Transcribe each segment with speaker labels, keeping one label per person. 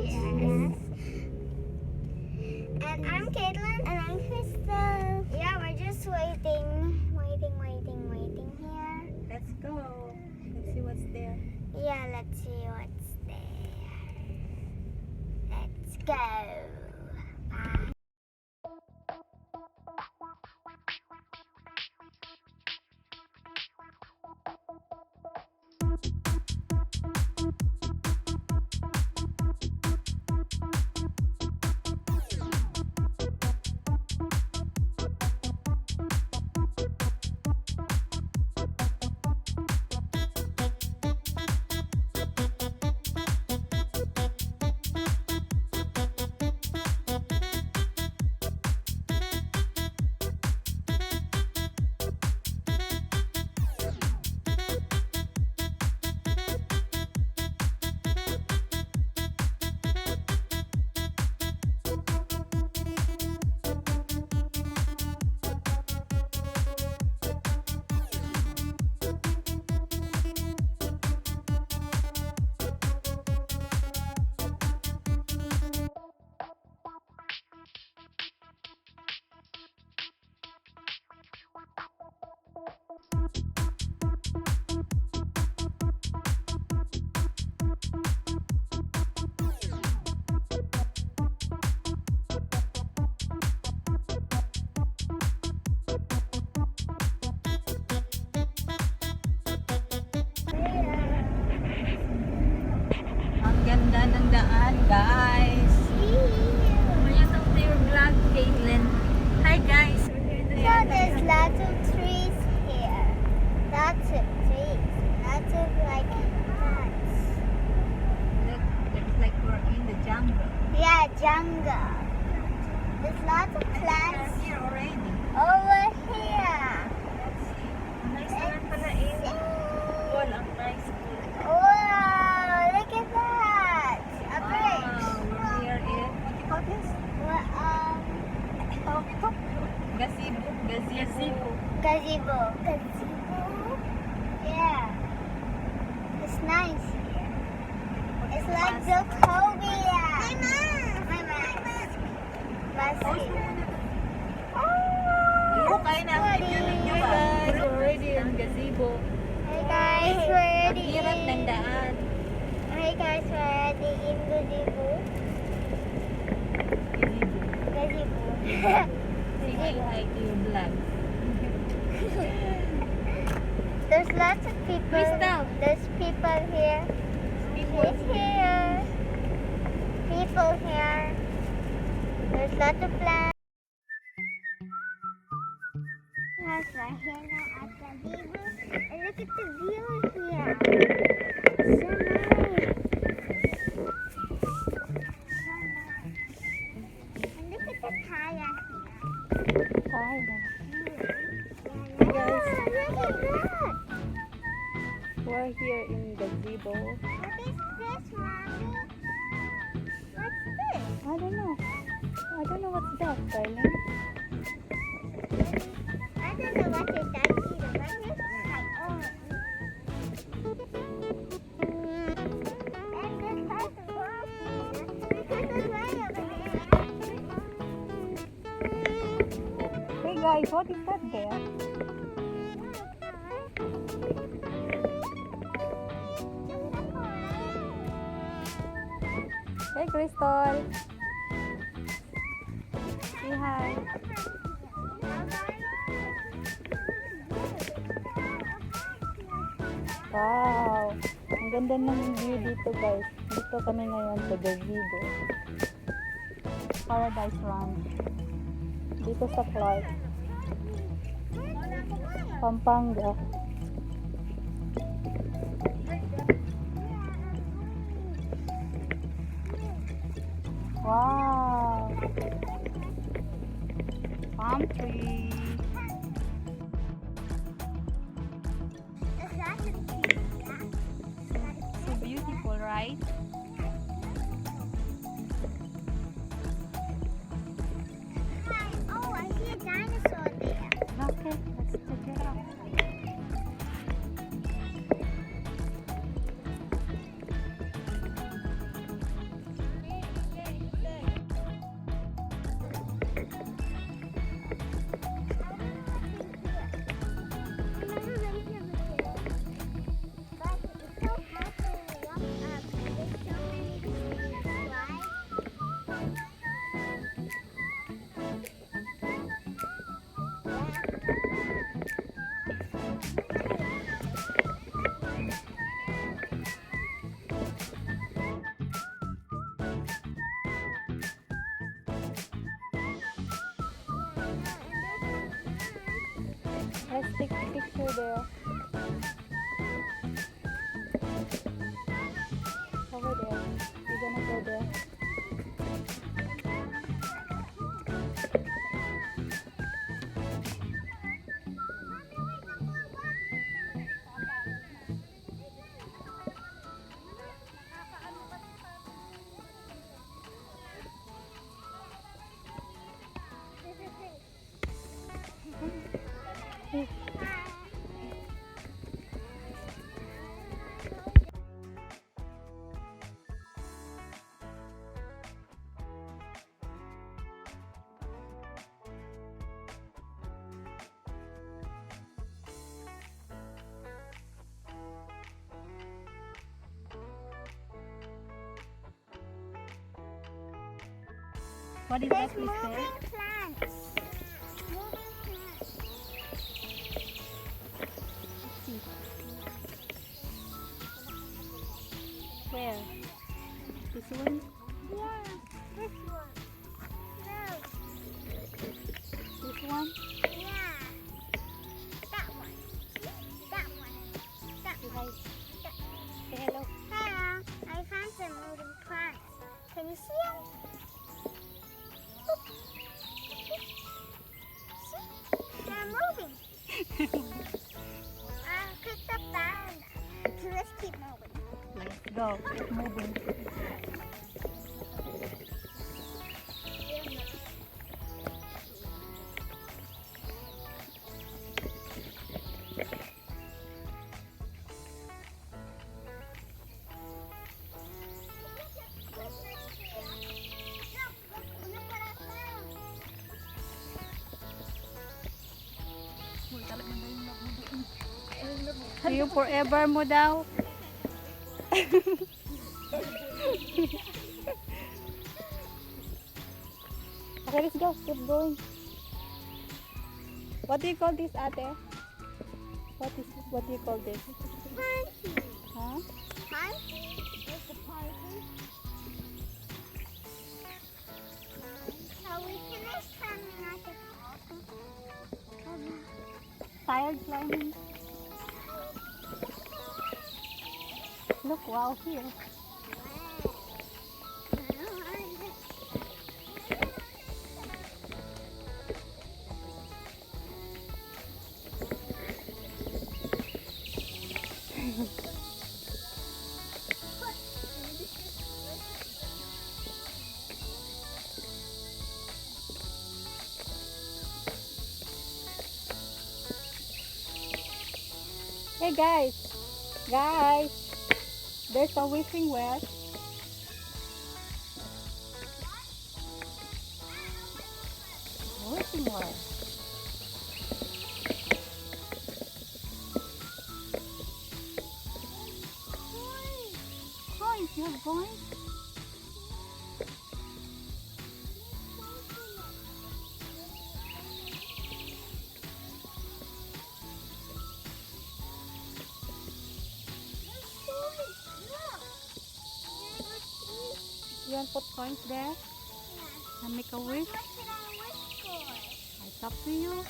Speaker 1: Yes. And I'm Caitlin. And I'm Crystal. Yeah, we're just waiting here.
Speaker 2: Let's go. Let's see what's there.
Speaker 1: Yeah, let's see what's there. Let's go. Bye.
Speaker 2: Ganda ng daan, guys. Welcome to your vlog, Caitlin. Hi, guys.
Speaker 1: So there's lots of trees here. Lots of trees. Lots of like nuts.
Speaker 2: Look, looks like we're in the jungle.
Speaker 1: Yeah, jungle. There's lots of plants
Speaker 2: We're here already.
Speaker 1: over here.
Speaker 2: Let's see. Nice naman pala eh. Wall, ang nice food.
Speaker 1: Wow, look at that. A bridge.
Speaker 2: We're here in, what do you call this?
Speaker 1: Well,
Speaker 2: Gazebo. Gazebo.
Speaker 1: gazebo. Gazebo. Yeah. It's nice here. It's like Zocobia. My mom. My mom.
Speaker 2: Oh, kain na. Guys, we're already in gazebo.
Speaker 1: Hey guys, we're
Speaker 2: Ang
Speaker 1: already
Speaker 2: hirap ng
Speaker 1: in.
Speaker 2: daan.
Speaker 1: Hey guys, we're already in gazebo. Gazebo.
Speaker 2: Say hi to your vlog.
Speaker 1: There's lots of people.
Speaker 2: Crystal.
Speaker 1: There's people here.
Speaker 2: People
Speaker 1: She's here. People here. There's lots of plants. Guys, we're here now at gazebo. And look at the view here. So nice. So nice. And look at the kayak here.
Speaker 2: Hi.
Speaker 1: Yeah,
Speaker 2: Guys.
Speaker 1: look at that.
Speaker 2: We're here in gazebo.
Speaker 1: What is this, Mommy? What's this?
Speaker 2: I don't know. I don't know what's that, darling.
Speaker 1: I don't know what is that either. What is that? Oh. And this has a wall here. Because it's way over there.
Speaker 2: Hey guys, what is that there? Hey Crystal. Say hi. Wow! Ang ganda ng view dito guys. Dito kami ngayon sa gazebo. Paradise Ranch. Dito sa Clark. Pampanga. Wow! Palm tree.
Speaker 1: There's lots of trees, yeah?
Speaker 2: So beautiful, right?
Speaker 1: Hi. Oh, I see a dinosaur there.
Speaker 2: Okay, let's check it out. Let's take a picture there. Over there. We're gonna go there. What is
Speaker 1: There's
Speaker 2: that we
Speaker 1: moving
Speaker 2: said?
Speaker 1: plants. Moving plants.
Speaker 2: Let's see. Where? This one?
Speaker 1: Yeah, this one. No,
Speaker 2: This one?
Speaker 1: yeah. That one. That one. That
Speaker 2: Say
Speaker 1: one.
Speaker 2: hi. Say hello.
Speaker 1: Hello. I found some moving plants. Can you see them? See? They're moving. I picked up that one. So let's keep moving.
Speaker 2: Let's go. Keep moving. See you forever mo daw. Okay, let's go. Keep going. What do you call this, ate? What do you call this?
Speaker 1: Party.
Speaker 2: Huh?
Speaker 1: Party? It's a party. So we finished climbing out the
Speaker 2: Tired climbing. Look, wow, here. Hey guys, there's a wishing well. Wishing well. Coins, you have coins? You want to put coins there and make a wish?
Speaker 1: What should I wish for?
Speaker 2: It's up to you.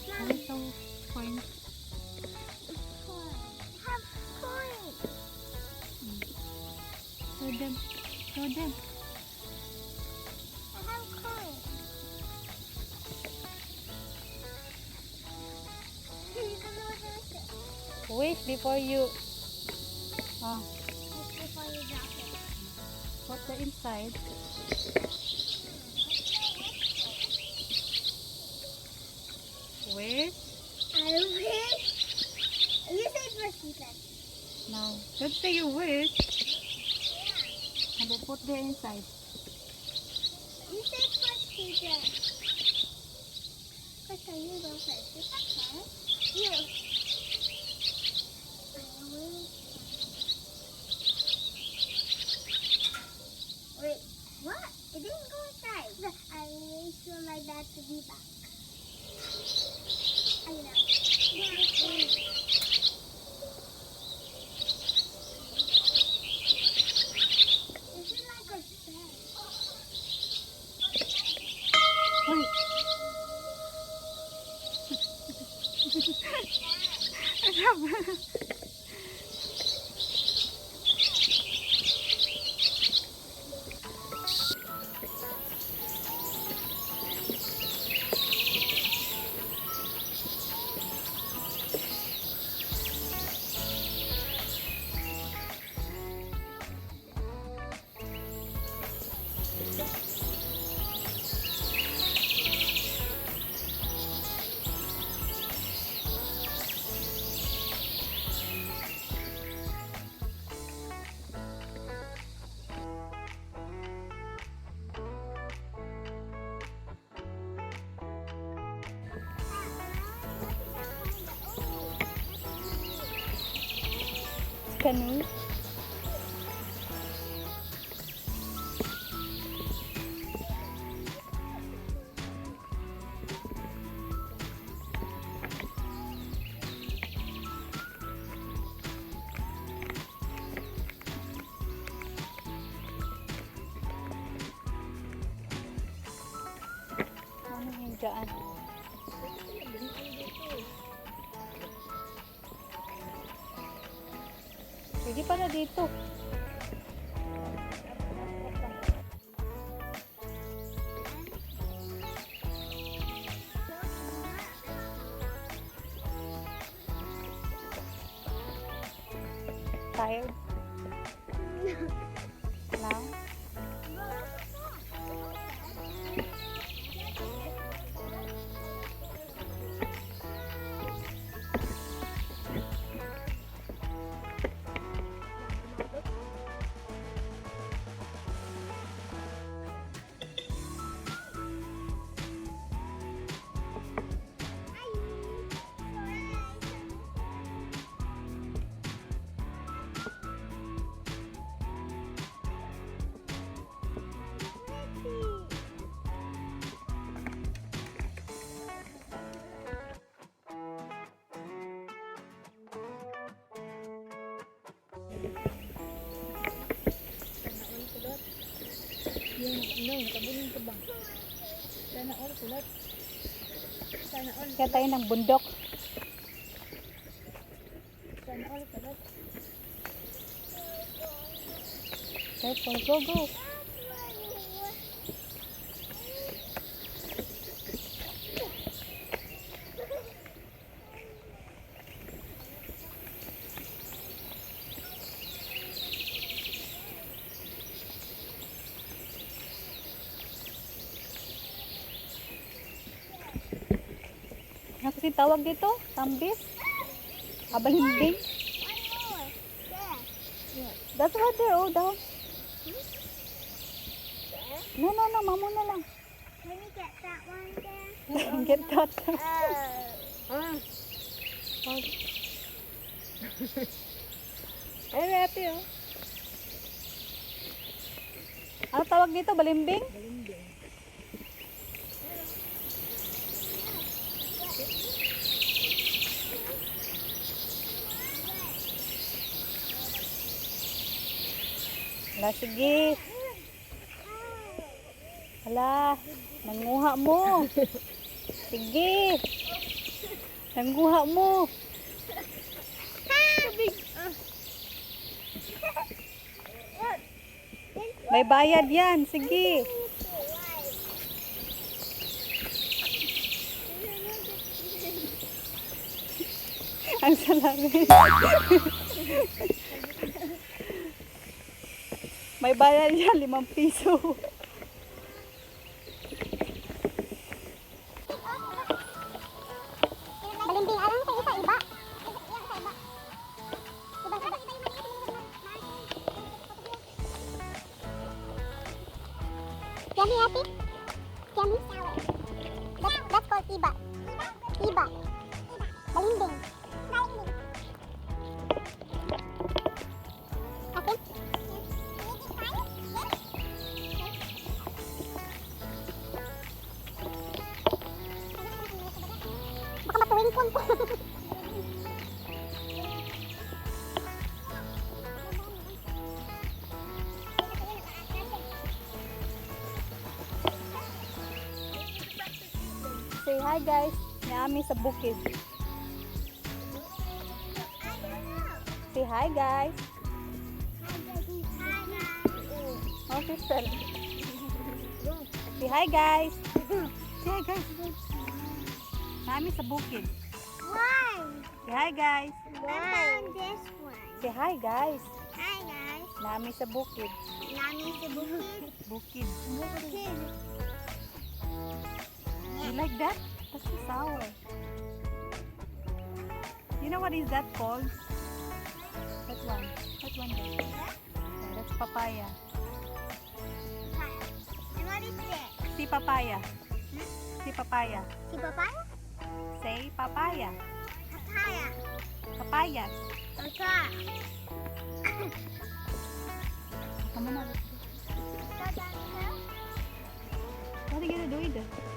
Speaker 2: There is some coins.
Speaker 1: Have coins.
Speaker 2: Show them. Show them.
Speaker 1: I have coins. You can know what I
Speaker 2: Wish before you
Speaker 1: Just before you drop it.
Speaker 2: put the inside. Wish.
Speaker 1: I wish. You say first, Ethan.
Speaker 2: No, don't say you wish. And then put there inside.
Speaker 1: You say first, Ethan. First, you go first. It's okay. You. I wish. Wait, what? It didn't go inside. I wish for my dad to be back. I know. Yeah, it's really. Is it like a bed?
Speaker 2: Wait. Canoe. Ano yung dyan? Pwede pala dito. Tired? Now? Kaya tayo ng bundok. Careful, go, go. Ano kasi tawag dito? Tambis? Abalimbing? That's what they're all down. No, mamo na lang.
Speaker 1: Can you get that one there?
Speaker 2: Get that.
Speaker 3: Ay, happy oh.
Speaker 2: Ano tawag dito? Balimbing? Hala, sige. Hala, nanguha mo. Sige. Nanguha mo. May bayad yan. Sige. Ang salamin. May bayad yan, 5 piso.
Speaker 1: Balimbing, alam sa isa, iba. Yummy, happy? Yummy? That's called iba. Iba. Balimbing. Happy? Baka matuwing po.
Speaker 2: Say hi guys. Naami sa bukid. Say hi, guys.
Speaker 1: Hi, Daddy. Hi, guys.
Speaker 2: Oh, Crystal. Say hi, guys. Say hi, guys. Nami sa bukid.
Speaker 1: Why?
Speaker 2: Say hi, guys.
Speaker 1: I found this one.
Speaker 2: Say hi, guys.
Speaker 1: Hi, guys.
Speaker 2: Nami sa bukid.
Speaker 1: Nami sa bukid.
Speaker 2: Bukid.
Speaker 1: Bukid.
Speaker 2: You like that? That's so sour. You know what is that called? That one. That one there. Oh, that's papaya.
Speaker 1: And what is this?
Speaker 2: See papaya. See papaya.
Speaker 1: Si papaya?
Speaker 2: Say papaya.
Speaker 1: Papaya.
Speaker 2: Papayas.
Speaker 1: Okay.
Speaker 2: Come on. What are you gonna do with it?